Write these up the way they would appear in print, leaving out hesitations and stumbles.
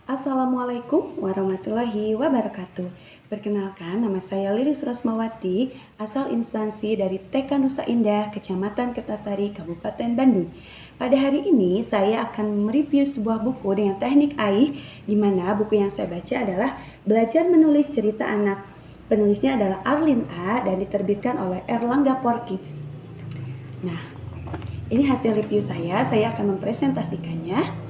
Assalamualaikum warahmatullahi wabarakatuh. Perkenalkan, nama saya Lilis Rosmawati, asal instansi dari TK Nusa Indah, Kecamatan Kertasari, Kabupaten Bandung. Pada hari ini, saya akan mereview sebuah buku dengan teknik AIH, di mana buku yang saya baca adalah Belajar Menulis Cerita Anak. Penulisnya adalah Arlin A. dan diterbitkan oleh Erlangga for Kids. Nah, ini hasil review saya akan mempresentasikannya.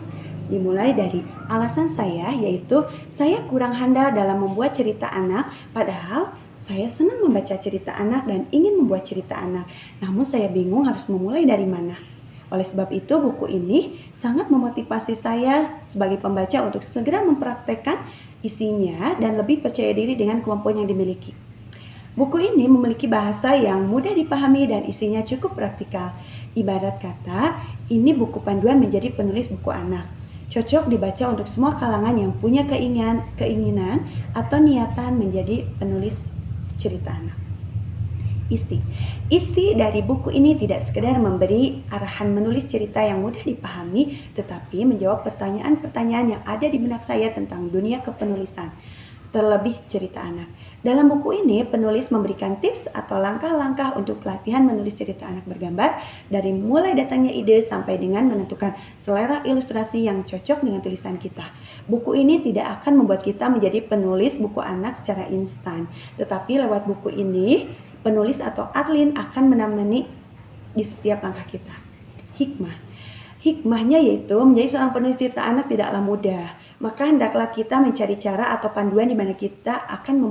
Dimulai dari alasan saya, yaitu saya kurang handal dalam membuat cerita anak, padahal saya senang membaca cerita anak dan ingin membuat cerita anak. Namun saya bingung harus memulai dari mana. Oleh sebab itu, buku ini sangat memotivasi saya sebagai pembaca untuk segera mempraktekkan isinya dan lebih percaya diri dengan kemampuan yang dimiliki. Buku ini memiliki bahasa yang mudah dipahami dan isinya cukup praktikal. Ibarat kata, ini buku panduan menjadi penulis buku anak. Cocok dibaca untuk semua kalangan yang punya keinginan atau niatan menjadi penulis cerita anak. Isi dari buku ini tidak sekedar memberi arahan menulis cerita yang mudah dipahami, tetapi menjawab pertanyaan-pertanyaan yang ada di benak saya tentang dunia kepenulisan, terlebih cerita anak. Dalam buku ini, penulis memberikan tips atau langkah-langkah untuk pelatihan menulis cerita anak bergambar, dari mulai datangnya ide sampai dengan menentukan selera ilustrasi yang cocok dengan tulisan kita. Buku ini tidak akan membuat kita menjadi penulis buku anak secara instan, tetapi lewat buku ini, penulis atau Arlin akan menemani di setiap langkah kita. Hikmahnya yaitu menjadi seorang penulis cerita anak tidaklah mudah. Maka hendaklah kita mencari cara atau panduan di mana kita akan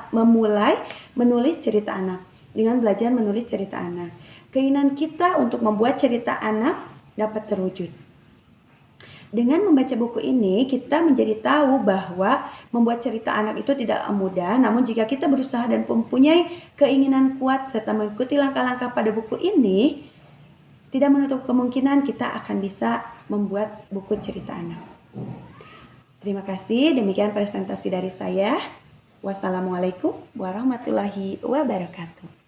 memulai menulis cerita anak dengan belajar menulis cerita anak. Keinginan kita untuk membuat cerita anak dapat terwujud. Dengan membaca buku ini, kita menjadi tahu bahwa membuat cerita anak itu tidak mudah, namun jika kita berusaha dan mempunyai keinginan kuat serta mengikuti langkah-langkah pada buku ini, tidak menutup kemungkinan kita akan bisa membuat buku cerita anak. Terima kasih, demikian presentasi dari saya. Wassalamualaikum warahmatullahi wabarakatuh.